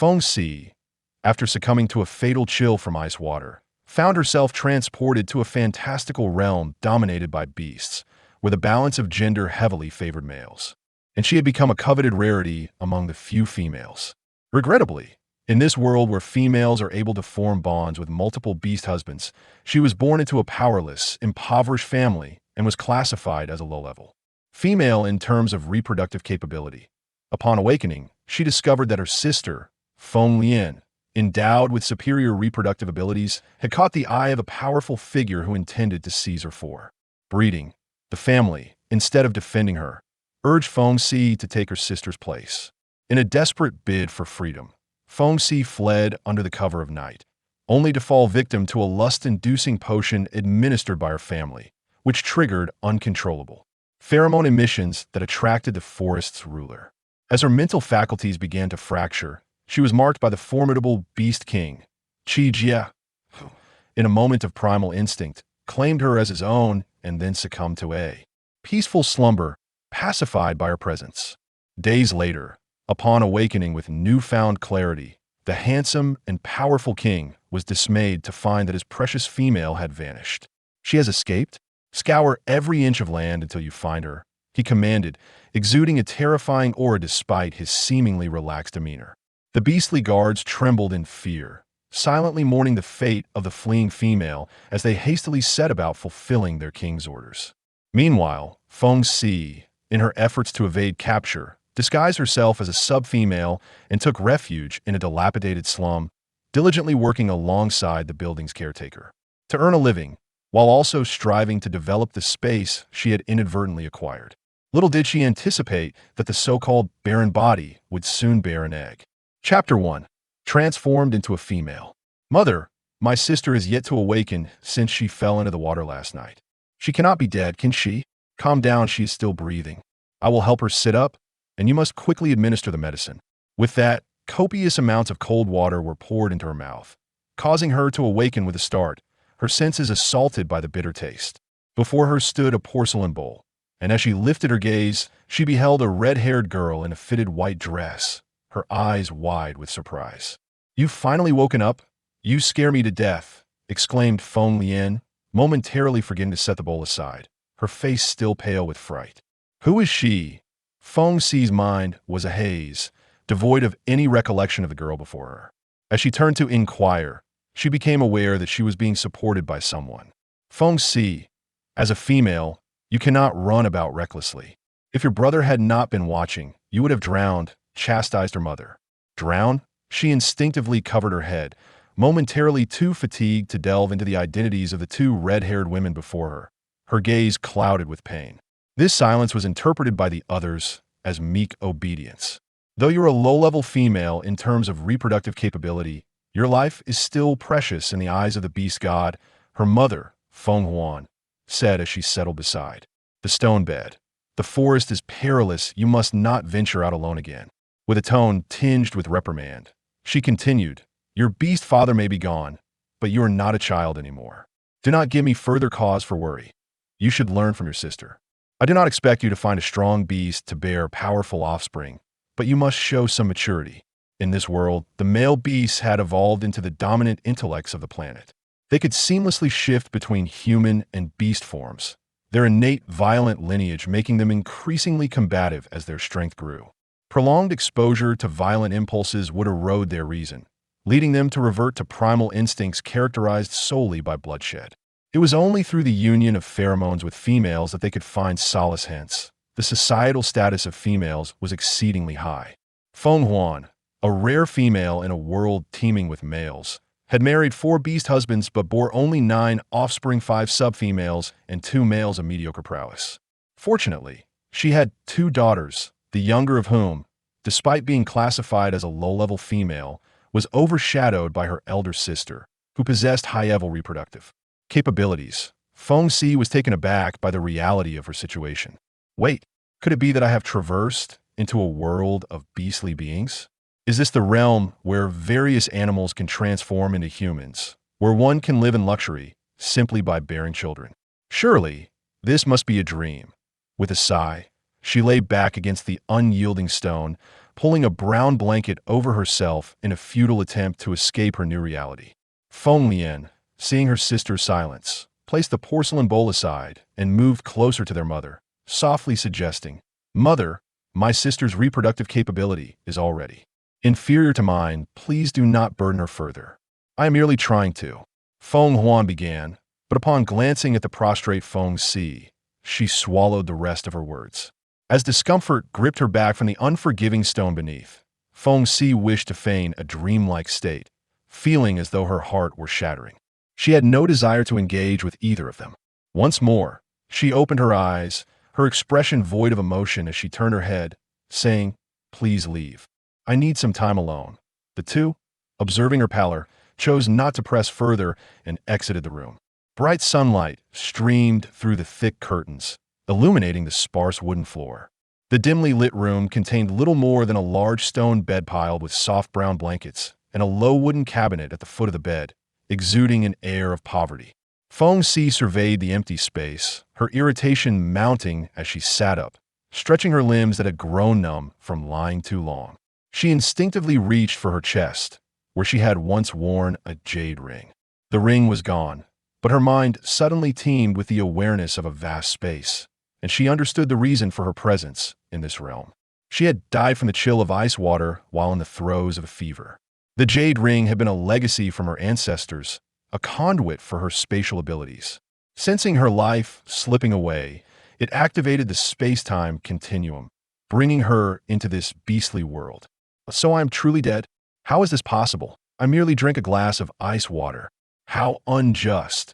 Feng Si, after succumbing to a fatal chill from ice water, found herself transported to a fantastical realm dominated by beasts, where the balance of gender heavily favored males. And she had become a coveted rarity among the few females. Regrettably, in this world where females are able to form bonds with multiple beast husbands, she was born into a powerless, impoverished family and was classified as a low-level female in terms of reproductive capability. Upon awakening, she discovered that her sister, Feng Lian, endowed with superior reproductive abilities, had caught the eye of a powerful figure who intended to seize her for breeding. The family, instead of defending her, urged Feng Si to take her sister's place. In a desperate bid for freedom, Feng Si fled under the cover of night, only to fall victim to a lust-inducing potion administered by her family, which triggered uncontrollable pheromone emissions that attracted the forest's ruler. As her mental faculties began to fracture, she was marked by the formidable Beast King, Qi Jia, who, in a moment of primal instinct, claimed her as his own and then succumbed to a peaceful slumber, pacified by her presence. Days later, upon awakening with newfound clarity, the handsome and powerful king was dismayed to find that his precious female had vanished. "She has escaped? Scour every inch of land until you find her," he commanded, exuding a terrifying aura despite his seemingly relaxed demeanor. The beastly guards trembled in fear, silently mourning the fate of the fleeing female as they hastily set about fulfilling their king's orders. Meanwhile, Feng Si, in her efforts to evade capture, disguised herself as a sub-female and took refuge in a dilapidated slum, diligently working alongside the building's caretaker to earn a living, while also striving to develop the space she had inadvertently acquired. Little did she anticipate that the so-called barren body would soon bear an egg. Chapter 1. Transformed into a female. "Mother, my sister is yet to awaken since she fell into the water last night. She cannot be dead, can she? Calm down, she is still breathing. I will help her sit up, and you must quickly administer the medicine." With that, copious amounts of cold water were poured into her mouth, causing her to awaken with a start, her senses assaulted by the bitter taste. Before her stood a porcelain bowl, and as she lifted her gaze, she beheld a red-haired girl in a fitted white dress, her eyes wide with surprise. "You've finally woken up? You scare me to death," exclaimed Feng Lian, momentarily forgetting to set the bowl aside, her face still pale with fright. Who is she? Feng Si's mind was a haze, devoid of any recollection of the girl before her. As she turned to inquire, she became aware that she was being supported by someone. "Feng Si, as a female, you cannot run about recklessly. If your brother had not been watching, you would have drowned," chastised her mother. Drown? She instinctively covered her head, momentarily too fatigued to delve into the identities of the two red-haired women before her, her gaze clouded with pain. This silence was interpreted by the others as meek obedience. "Though you're a low-level female in terms of reproductive capability, your life is still precious in the eyes of the beast god," her mother, Feng Huan, said as she settled beside the stone bed. "The forest is perilous, you must not venture out alone again." With a tone tinged with reprimand, she continued, "Your beast father may be gone, but you are not a child anymore. Do not give me further cause for worry. You should learn from your sister. I do not expect you to find a strong beast to bear powerful offspring, but you must show some maturity." In this world, the male beasts had evolved into the dominant intellects of the planet. They could seamlessly shift between human and beast forms, their innate violent lineage making them increasingly combative as their strength grew. Prolonged exposure to violent impulses would erode their reason, leading them to revert to primal instincts characterized solely by bloodshed. It was only through the union of pheromones with females that they could find solace. Hence, the societal status of females was exceedingly high. Feng Huan, a rare female in a world teeming with males, had married 4 beast husbands but bore only 9 offspring, 5 sub-females and 2 males of mediocre prowess. Fortunately, she had 2 daughters, the younger of whom, despite being classified as a low-level female, was overshadowed by her elder sister, who possessed high-level reproductive capabilities. Feng Si was taken aback by the reality of her situation. Wait, could it be that I have traversed into a world of beastly beings? Is this the realm where various animals can transform into humans, where one can live in luxury simply by bearing children? Surely, this must be a dream. With a sigh, she lay back against the unyielding stone, pulling a brown blanket over herself in a futile attempt to escape her new reality. Feng Lian, seeing her sister's silence, placed the porcelain bowl aside and moved closer to their mother, softly suggesting, "Mother, my sister's reproductive capability is already inferior to mine. Please do not burden her further. I am merely trying to." Feng Huan began, but upon glancing at the prostrate Feng Si, she swallowed the rest of her words. As discomfort gripped her back from the unforgiving stone beneath, Feng Si wished to feign a dreamlike state, feeling as though her heart were shattering. She had no desire to engage with either of them. Once more, she opened her eyes, her expression void of emotion as she turned her head, saying, "Please leave. I need some time alone." The two, observing her pallor, chose not to press further and exited the room. Bright sunlight streamed through the thick curtains, illuminating the sparse wooden floor. The dimly lit room contained little more than a large stone bed piled with soft brown blankets and a low wooden cabinet at the foot of the bed, exuding an air of poverty. Feng Si surveyed the empty space, her irritation mounting as she sat up, stretching her limbs that had grown numb from lying too long. She instinctively reached for her chest, where she had once worn a jade ring. The ring was gone, but her mind suddenly teemed with the awareness of a vast space, and she understood the reason for her presence in this realm. She had died from the chill of ice water while in the throes of a fever. The jade ring had been a legacy from her ancestors, a conduit for her spatial abilities. Sensing her life slipping away, it activated the space-time continuum, bringing her into this beastly world. So I am truly dead? How is this possible? I merely drink a glass of ice water. How unjust.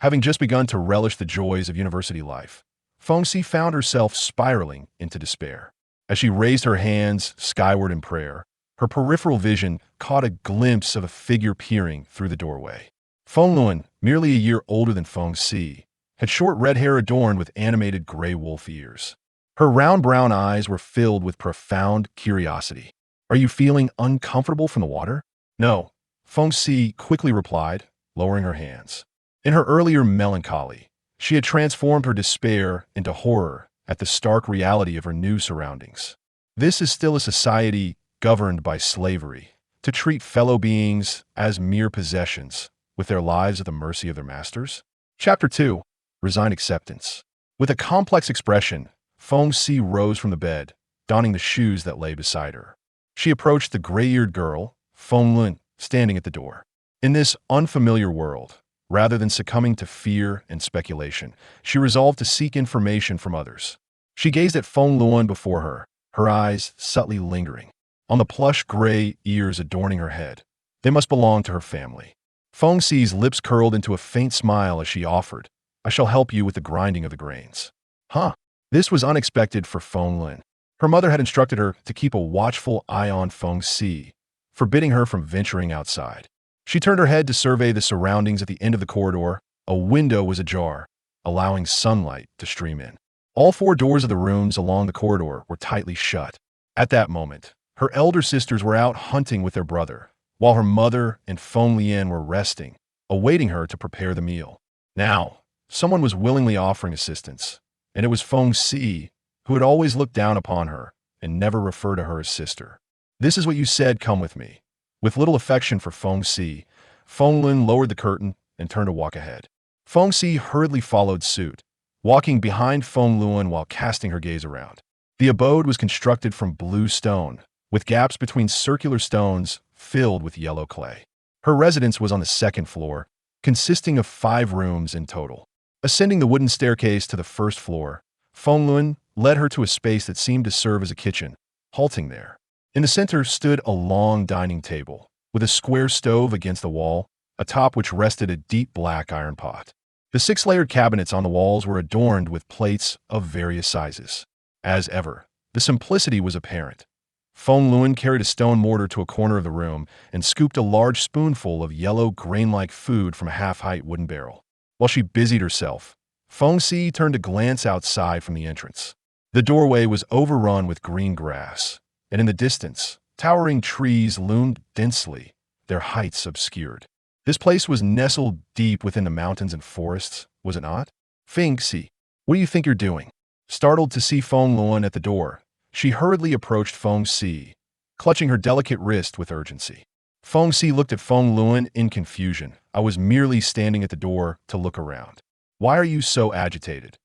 Having just begun to relish the joys of university life, Feng Si found herself spiraling into despair. As she raised her hands skyward in prayer, her peripheral vision caught a glimpse of a figure peering through the doorway. Feng Lian, merely a year older than Feng Si, had short red hair adorned with animated gray wolf ears. Her round brown eyes were filled with profound curiosity. "Are you feeling uncomfortable from the water?" "No," Feng Si quickly replied, lowering her hands. In her earlier melancholy, she had transformed her despair into horror at the stark reality of her new surroundings. This is still a society governed by slavery, to treat fellow beings as mere possessions, with their lives at the mercy of their masters? Chapter 2. Resigned Acceptance. With a complex expression, Feng Si rose from the bed, donning the shoes that lay beside her. She approached the gray-eared girl, Feng Lian, standing at the door. In this unfamiliar world, rather than succumbing to fear and speculation, she resolved to seek information from others. She gazed at Feng Lian before her, her eyes subtly lingering on the plush gray ears adorning her head. They must belong to her family. Feng Si's lips curled into a faint smile as she offered, "I shall help you with the grinding of the grains." Huh? This was unexpected for Feng Lian. Her mother had instructed her to keep a watchful eye on Feng Si, forbidding her from venturing outside. She turned her head to survey the surroundings at the end of the corridor. A window was ajar, allowing sunlight to stream in. All four doors of the rooms along the corridor were tightly shut. At that moment, her elder sisters were out hunting with their brother, while her mother and Feng Lian were resting, awaiting her to prepare the meal. Now, someone was willingly offering assistance, and it was Feng Si, who had always looked down upon her and never referred to her as sister. "This is what you said, come with me." With little affection for Feng Si, Feng Lian lowered the curtain and turned to walk ahead. Feng Si hurriedly followed suit, walking behind Feng Lian while casting her gaze around. The abode was constructed from blue stone, with gaps between circular stones filled with yellow clay. Her residence was on the second floor, consisting of 5 rooms in total. Ascending the wooden staircase to the first floor, Feng Lian led her to a space that seemed to serve as a kitchen, halting there. In the center stood a long dining table, with a square stove against the wall, atop which rested a deep black iron pot. The 6-layered cabinets on the walls were adorned with plates of various sizes. As ever, the simplicity was apparent. Feng Lian carried a stone mortar to a corner of the room and scooped a large spoonful of yellow grain-like food from a half-height wooden barrel. While she busied herself, Feng Si turned to glance outside from the entrance. The doorway was overrun with green grass, and in the distance, towering trees loomed densely, their heights obscured. This place was nestled deep within the mountains and forests, was it not? "Feng Si, what do you think you're doing?" Startled to see Feng Lian at the door, she hurriedly approached Feng Si, clutching her delicate wrist with urgency. Feng Si looked at Feng Lian in confusion. I was merely standing at the door to look around. Why are you so agitated?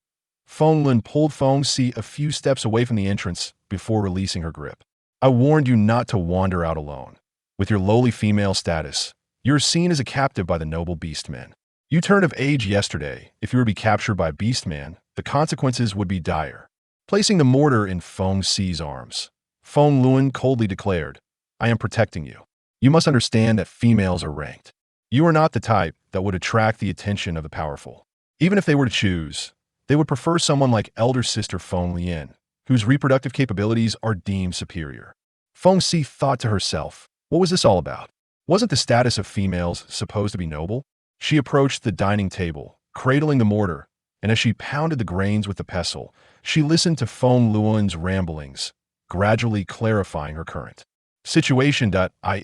Feng Lian pulled Feng Si a few steps away from the entrance before releasing her grip. I warned you not to wander out alone. With your lowly female status, you're seen as a captive by the noble beastmen. You turned of age yesterday. If you were to be captured by a beastman, the consequences would be dire. Placing the mortar in Feng Si's arms, Feng Lian coldly declared, I am protecting you. You must understand that females are ranked. You are not the type that would attract the attention of the powerful. Even if they were to choose, they would prefer someone like elder sister Feng Lian, whose reproductive capabilities are deemed superior. Feng Si thought to herself, what was this all about? Wasn't the status of females supposed to be noble? She approached the dining table, cradling the mortar, and as she pounded the grains with the pestle, she listened to Feng Lian's ramblings, gradually clarifying her current situation.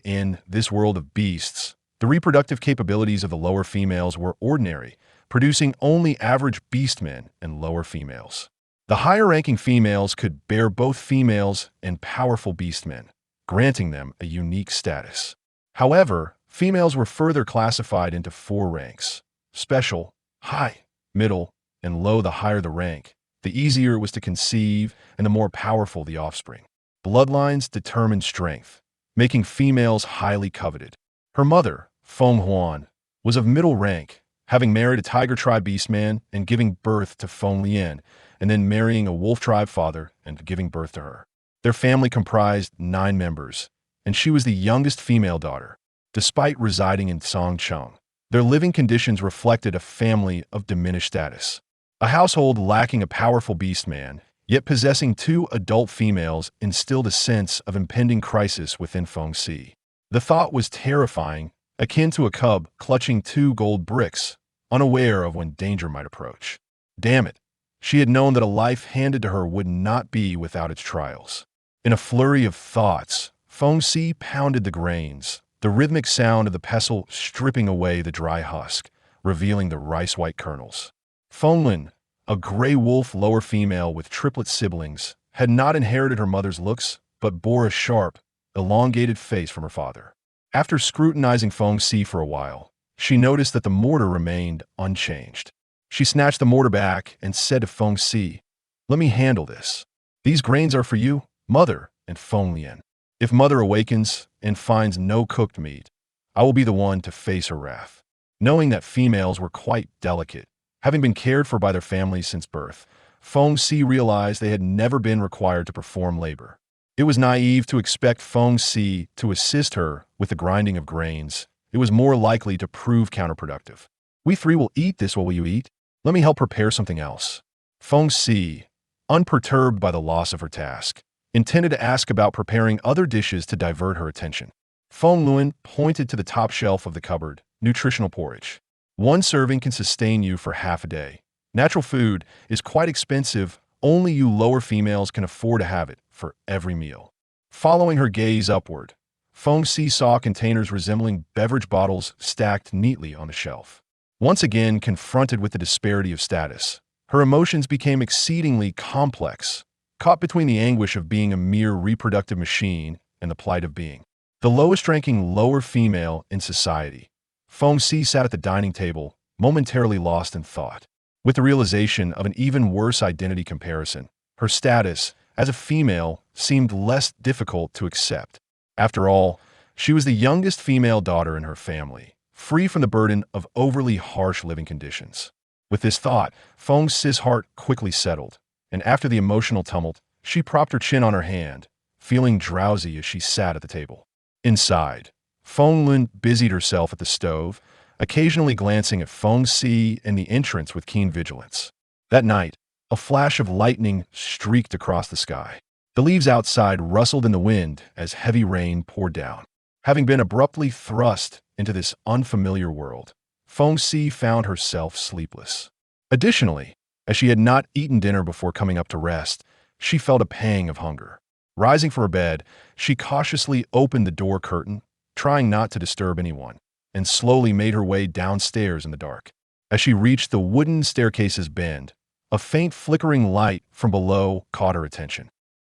In this world of beasts, the reproductive capabilities of the lower females were ordinary, producing only average beastmen and lower females. The higher-ranking females could bear both females and powerful beastmen, granting them a unique status. However, females were further classified into 4 ranks: special, high, middle, and low. The higher the rank, the easier it was to conceive and the more powerful the offspring. Bloodlines determined strength, making females highly coveted. Her mother, Feng Huan, was of middle rank, having married a tiger tribe beastman and giving birth to Feng Lian, and then marrying a wolf tribe father and giving birth to her. Their family comprised 9 members, and she was the youngest female daughter. Despite residing in Songcheng, their living conditions reflected a family of diminished status. A household lacking a powerful beastman, yet possessing 2 adult females, instilled a sense of impending crisis within Feng Si. The thought was terrifying, akin to a cub clutching 2 gold bricks, unaware of when danger might approach. Damn it! She had known that a life handed to her would not be without its trials. In a flurry of thoughts, Feng Si pounded the grains, the rhythmic sound of the pestle stripping away the dry husk, revealing the rice-white kernels. Feng Lian, a gray wolf lower female with triplet siblings, had not inherited her mother's looks, but bore a sharp, elongated face from her father. After scrutinizing Feng Si for a while, she noticed that the mortar remained unchanged. She snatched the mortar back and said to Feng Si, let me handle this. These grains are for you, mother, and Feng Lian. If mother awakens and finds no cooked meat, I will be the one to face her wrath. Knowing that females were quite delicate, having been cared for by their families since birth, Feng Si realized they had never been required to perform labor. It was naive to expect Feng Si to assist her with the grinding of grains. It was more likely to prove counterproductive. We 3 will eat this. What will you eat? Let me help prepare something else. Feng Si, unperturbed by the loss of her task, intended to ask about preparing other dishes to divert her attention. Feng Lian pointed to the top shelf of the cupboard, nutritional porridge. 1 serving can sustain you for half a day. Natural food is quite expensive. Only you lower females can afford to have it for every meal. Following her gaze upward, Feng Si saw containers resembling beverage bottles stacked neatly on the shelf. Once again confronted with the disparity of status, her emotions became exceedingly complex, caught between the anguish of being a mere reproductive machine and the plight of being the lowest-ranking lower female in society. Feng Si sat at the dining table, momentarily lost in thought. With the realization of an even worse identity comparison, her status as a female seemed less difficult to accept. After all, she was the youngest female daughter in her family, free from the burden of overly harsh living conditions. With this thought, Feng Si's heart quickly settled, and after the emotional tumult, she propped her chin on her hand, feeling drowsy as she sat at the table. Inside, Feng Lian busied herself at the stove, occasionally glancing at Feng Si and the entrance with keen vigilance. That night, a flash of lightning streaked across the sky. The leaves outside rustled in the wind as heavy rain poured down. Having been abruptly thrust into this unfamiliar world, Feng Si found herself sleepless. Additionally, as she had not eaten dinner before coming up to rest, she felt a pang of hunger. Rising from her bed, she cautiously opened the door curtain, trying not to disturb anyone, and slowly made her way downstairs in the dark. As she reached the wooden staircase's bend, a faint flickering light from below caught her attention.